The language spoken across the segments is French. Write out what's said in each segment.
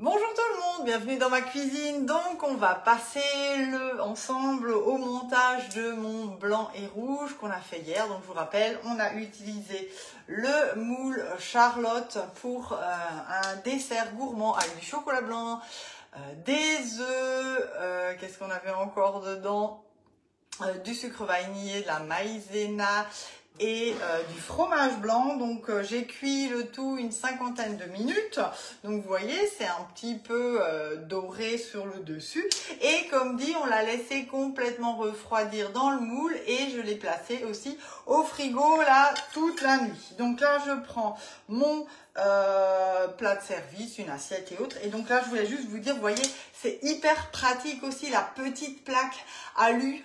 Bonjour tout le monde, bienvenue dans ma cuisine. Donc on va passer ensemble au montage de mon blanc et rouge qu'on a fait hier. Donc je vous rappelle, on a utilisé le moule Charlotte pour un dessert gourmand avec du chocolat blanc, des œufs, qu'est-ce qu'on avait encore dedans, du sucre vanillé, de la maïzena et du fromage blanc. Donc j'ai cuit le tout une 50aine de minutes. Donc vous voyez, c'est un petit peu doré sur le dessus. Et comme dit, on l'a laissé complètement refroidir dans le moule et je l'ai placé aussi au frigo là toute la nuit. Donc là, je prends mon plat de service, une assiette et autres. Et donc là, je voulais juste vous dire, vous voyez, c'est hyper pratique aussi la petite plaque alu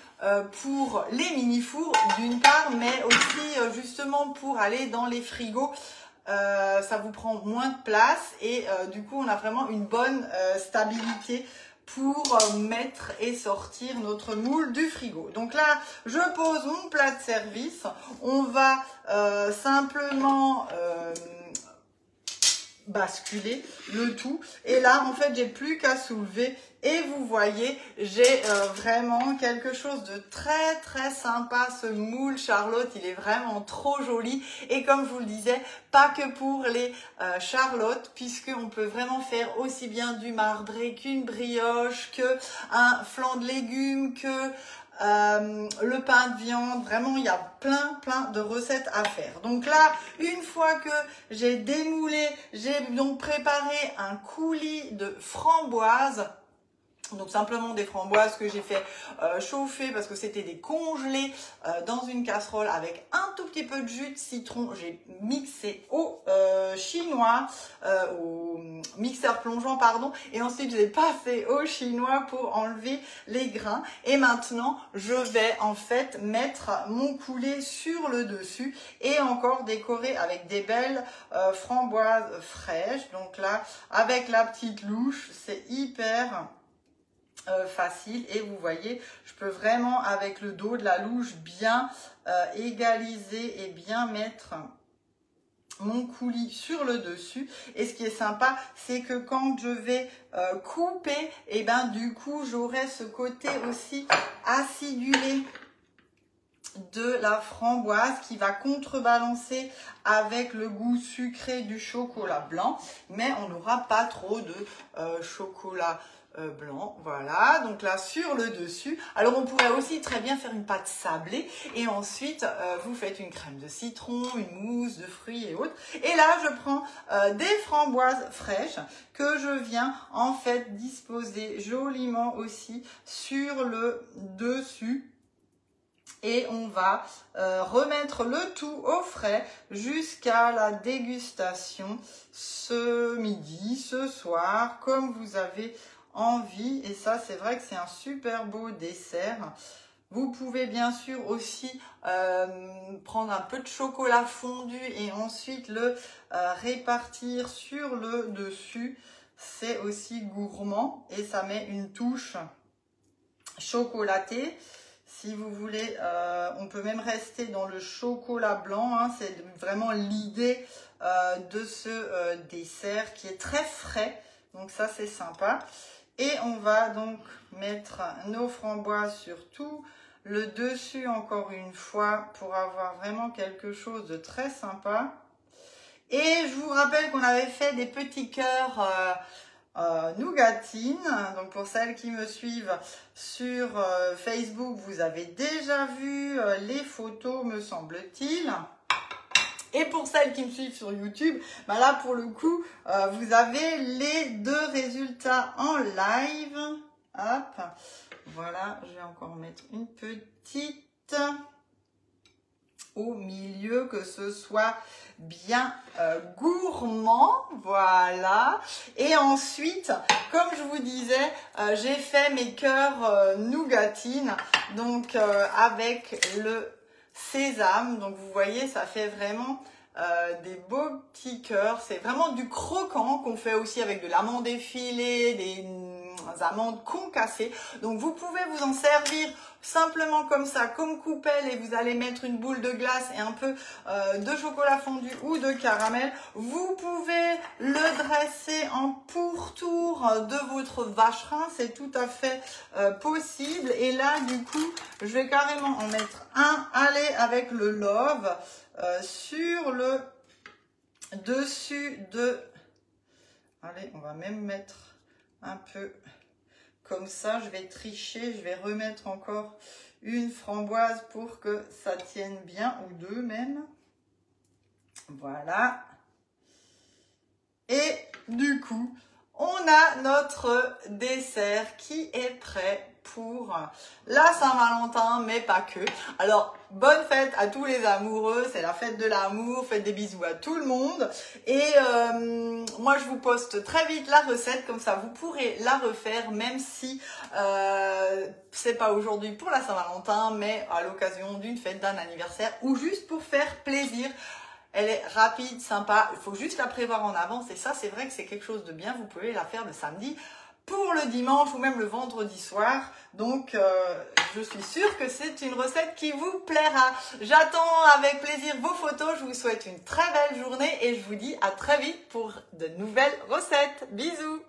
pour les mini-fours d'une part, mais aussi justement pour aller dans les frigos. Ça vous prend moins de place et du coup, on a vraiment une bonne stabilité pour mettre et sortir notre moule du frigo. Donc là, je pose mon plat de service. On va simplement basculer le tout et là en fait j'ai plus qu'à soulever et vous voyez j'ai vraiment quelque chose de très sympa. Ce moule Charlotte, il est vraiment trop joli et comme je vous le disais, pas que pour les Charlottes, puisque on peut vraiment faire aussi bien du marbré qu'une brioche, que un flan de légumes, que le pain de viande. Vraiment, il y a plein de recettes à faire. Donc là, une fois que j'ai démoulé, j'ai donc préparé un coulis de framboises. Donc simplement des framboises que j'ai fait chauffer parce que c'était des congelés dans une casserole avec un tout petit peu de jus de citron. J'ai mixé au chinois, au mixeur plongeant pardon, et ensuite je l'ai passé au chinois pour enlever les grains. Et maintenant je vais en fait mettre mon coulis sur le dessus et encore décorer avec des belles framboises fraîches. Donc là avec la petite louche, c'est hyper facile et vous voyez, je peux vraiment avec le dos de la louche bien égaliser et bien mettre mon coulis sur le dessus. Et ce qui est sympa, c'est que quand je vais couper, et ben du coup j'aurai ce côté aussi acidulé de la framboise qui va contrebalancer avec le goût sucré du chocolat blanc, mais on n'aura pas trop de chocolat blanc. Voilà, donc là sur le dessus. Alors on pourrait aussi très bien faire une pâte sablée et ensuite vous faites une crème de citron, une mousse de fruits et autres. Et là je prends des framboises fraîches que je viens en fait disposer joliment aussi sur le dessus. Et on va remettre le tout au frais jusqu'à la dégustation ce midi, ce soir, comme vous avez envie. Et ça, c'est vrai que c'est un super beau dessert. Vous pouvez bien sûr aussi prendre un peu de chocolat fondu et ensuite le répartir sur le dessus. C'est aussi gourmand et ça met une touche chocolatée. Si vous voulez, on peut même rester dans le chocolat blanc, hein, c'est vraiment l'idée de ce dessert qui est très frais, donc ça c'est sympa. Et on va donc mettre nos framboises sur tout le dessus encore une fois pour avoir vraiment quelque chose de très sympa. Et je vous rappelle qu'on avait fait des petits cœurs nougatine. Donc pour celles qui me suivent sur Facebook, vous avez déjà vu les photos me semble-t-il. Et pour celles qui me suivent sur YouTube, bah là pour le coup, vous avez les deux résultats en live. Hop, voilà, je vais encore mettre une petite au milieu, que ce soit bien gourmand, voilà. Et ensuite, comme je vous disais, j'ai fait mes cœurs nougatine, donc avec le sésame. Donc vous voyez, ça fait vraiment des beaux petits cœurs. C'est vraiment du croquant qu'on fait aussi avec de l'amande effilée, amandes concassées. Donc vous pouvez vous en servir simplement comme ça, comme coupelle, et vous allez mettre une boule de glace et un peu de chocolat fondu ou de caramel. Vous pouvez le dresser en pourtour de votre vacherin, c'est tout à fait possible. Et là, du coup, je vais carrément en mettre un, allez, avec le love sur le dessus de... Allez, on va même mettre un peu... Comme ça, je vais tricher, je vais remettre encore une framboise pour que ça tienne bien, ou deux même. Voilà. Et du coup, on a notre dessert qui est prêt pour la Saint-Valentin, mais pas que. Alors, bonne fête à tous les amoureux, c'est la fête de l'amour, faites des bisous à tout le monde. Et moi, je vous poste très vite la recette, comme ça vous pourrez la refaire, même si c'est pas aujourd'hui pour la Saint-Valentin, mais à l'occasion d'une fête, d'un anniversaire, ou juste pour faire plaisir. Elle est rapide, sympa, il faut juste la prévoir en avance, et ça, c'est vrai que c'est quelque chose de bien. Vous pouvez la faire le samedi pour le dimanche ou même le vendredi soir. Donc, je suis sûre que c'est une recette qui vous plaira. J'attends avec plaisir vos photos. Je vous souhaite une très belle journée et je vous dis à très vite pour de nouvelles recettes. Bisous!